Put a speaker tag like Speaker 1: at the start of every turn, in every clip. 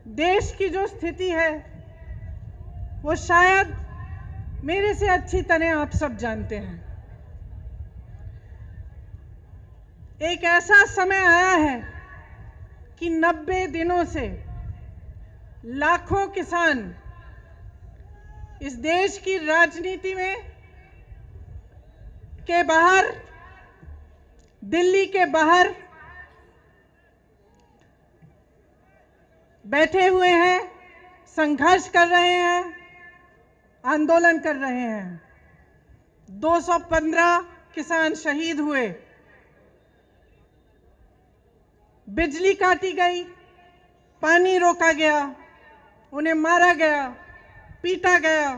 Speaker 1: देश की जो स्थिति है वो शायद मेरे से अच्छी तरह आप सब जानते हैं। एक ऐसा समय आया है कि 90 दिनों से लाखों किसान इस देश की राजनीति में के बाहर, दिल्ली के बाहर बैठे हुए हैं, संघर्ष कर रहे हैं, आंदोलन कर रहे हैं। 215 किसान शहीद हुए, बिजली काटी गई, पानी रोका गया, उन्हें मारा गया, पीटा गया।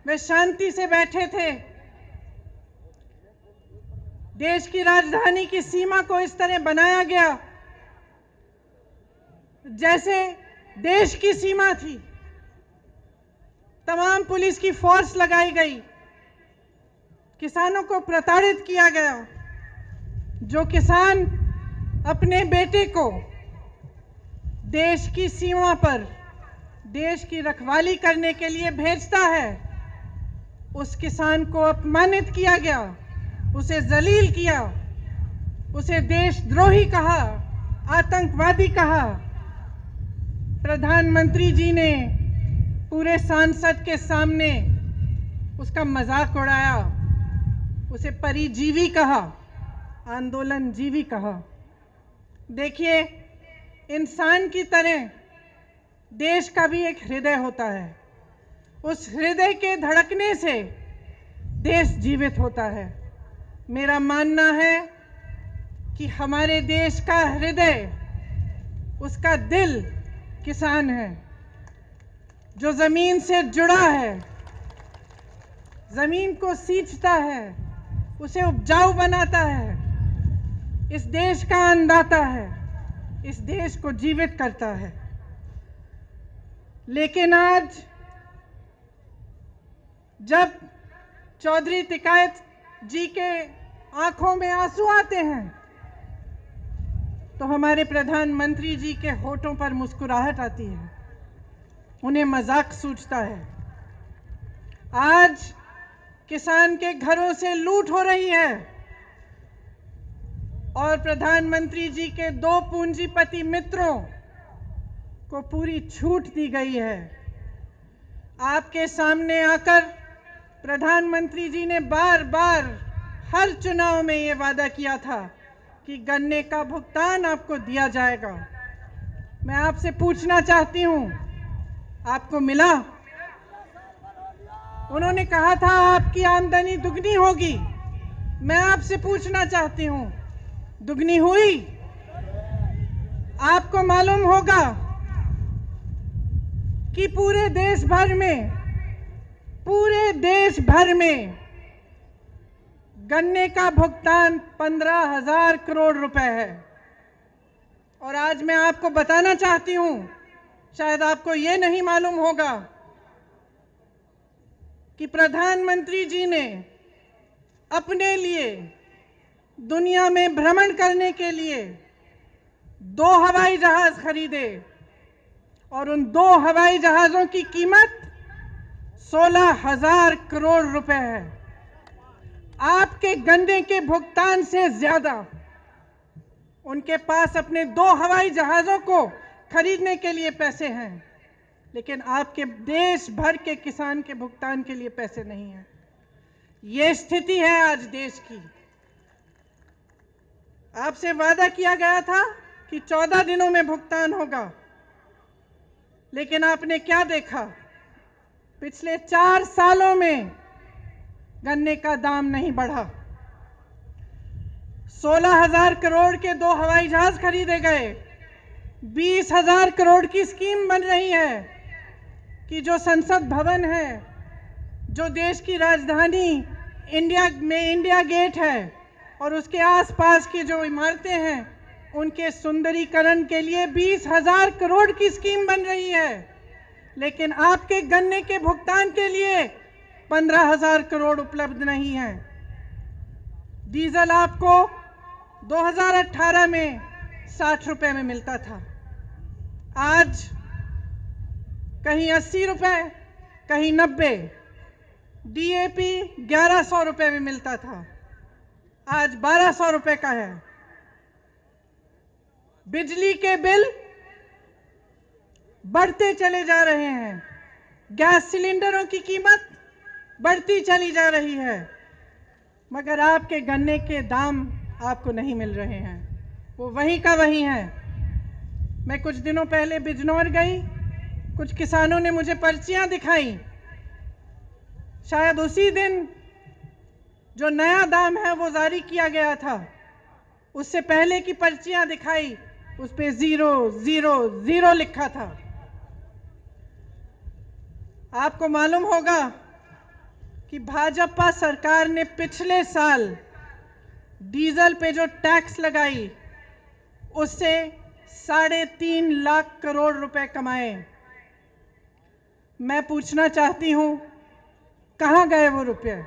Speaker 1: वे शांति से बैठे थे। देश की राजधानी की सीमा को इस तरह बनाया गया जैसे देश की सीमा थी। तमाम पुलिस की फोर्स लगाई गई, किसानों को प्रताड़ित किया गया। जो किसान अपने बेटे को देश की सीमा पर देश की रखवाली करने के लिए भेजता है, उस किसान को अपमानित किया गया, उसे जलील किया, उसे देशद्रोही कहा, आतंकवादी कहा। प्रधानमंत्री जी ने पूरे संसद के सामने उसका मजाक उड़ाया, उसे परिजीवी कहा, आंदोलन जीवी कहा। देखिए, इंसान की तरह देश का भी एक हृदय होता है। उस हृदय के धड़कने से देश जीवित होता है। मेरा मानना है कि हमारे देश का हृदय, उसका दिल किसान है, जो जमीन से जुड़ा है, जमीन को सींचता है, उसे उपजाऊ बनाता है, इस देश का अन्नदाता है, इस देश को जीवित करता है। लेकिन आज जब चौधरी तिकायत जी के आंखों में आंसू आते हैं तो हमारे प्रधानमंत्री जी के होठों पर मुस्कुराहट आती है, उन्हें मजाक सूझता है। आज किसान के घरों से लूट हो रही है और प्रधानमंत्री जी के 2 पूंजीपति मित्रों को पूरी छूट दी गई है। आपके सामने आकर प्रधानमंत्री जी ने बार बार हर चुनाव में ये वादा किया था कि गन्ने का भुगतान आपको दिया जाएगा। मैं आपसे पूछना चाहती हूं, आपको मिला? उन्होंने कहा था आपकी आमदनी दुगनी होगी। मैं आपसे पूछना चाहती हूं, दुगनी हुई? आपको मालूम होगा कि पूरे देश भर में गन्ने का भुगतान 15,000 करोड़ रुपए है। और आज मैं आपको बताना चाहती हूं, शायद आपको ये नहीं मालूम होगा कि प्रधानमंत्री जी ने अपने लिए दुनिया में भ्रमण करने के लिए 2 हवाई जहाज खरीदे और उन 2 हवाई जहाजों की कीमत 16,000 करोड़ रुपए है। आपके गन्ने के भुगतान से ज्यादा उनके पास अपने 2 हवाई जहाजों को खरीदने के लिए पैसे हैं, लेकिन आपके देश भर के किसान के भुगतान के लिए पैसे नहीं हैं। ये स्थिति है आज देश की। आपसे वादा किया गया था कि 14 दिनों में भुगतान होगा, लेकिन आपने क्या देखा? पिछले 4 सालों में गन्ने का दाम नहीं बढ़ा। 16,000 करोड़ के 2 हवाई जहाज खरीदे गए। 20,000 करोड़ की स्कीम बन रही है कि जो संसद भवन है, जो देश की राजधानी इंडिया गेट है और उसके आसपास की जो इमारतें हैं, उनके सुंदरीकरण के लिए 20,000 करोड़ की स्कीम बन रही है। लेकिन आपके गन्ने के भुगतान के लिए 15,000 करोड़ उपलब्ध नहीं है। डीजल आपको 2018 में 60 रुपए में मिलता था। आज कहीं 80 रुपए, कहीं 90। डीएपी 1100 रुपए में मिलता था, आज 1200 रुपए का है। बिजली के बिल बढ़ते चले जा रहे हैं, गैस सिलेंडरों की कीमत बढ़ती चली जा रही है, मगर आपके गन्ने के दाम आपको नहीं मिल रहे हैं, वो वहीं का वहीं है। मैं कुछ दिनों पहले बिजनौर गई, कुछ किसानों ने मुझे पर्चियां दिखाई, शायद उसी दिन जो नया दाम है वो जारी किया गया था, उससे पहले की पर्चियां दिखाई, उस पे 000 लिखा था। आपको मालूम होगा कि भाजपा सरकार ने पिछले साल डीजल पे जो टैक्स लगाई उससे 3.5 लाख करोड़ रुपए कमाए। मैं पूछना चाहती हूं, कहां गए वो रुपए?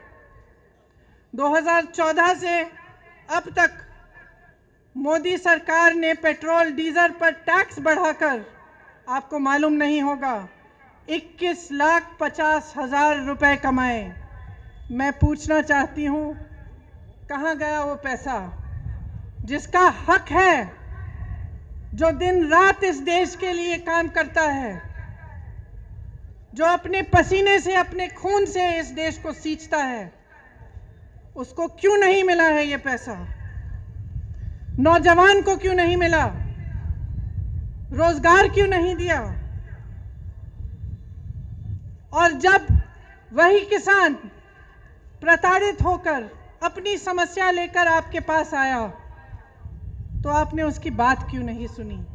Speaker 1: 2014 से अब तक मोदी सरकार ने पेट्रोल डीजल पर टैक्स बढ़ाकर, आपको मालूम नहीं होगा, 21,50,000 रुपए कमाए। मैं पूछना चाहती हूं, कहां गया वो पैसा जिसका हक है, जो दिन रात इस देश के लिए काम करता है, जो अपने पसीने से, अपने खून से इस देश को सींचता है, उसको क्यों नहीं मिला है ये पैसा? नौजवान को क्यों नहीं मिला? रोजगार क्यों नहीं दिया? और जब वही किसान प्रताड़ित होकर अपनी समस्या लेकर आपके पास आया तो आपने उसकी बात क्यों नहीं सुनी?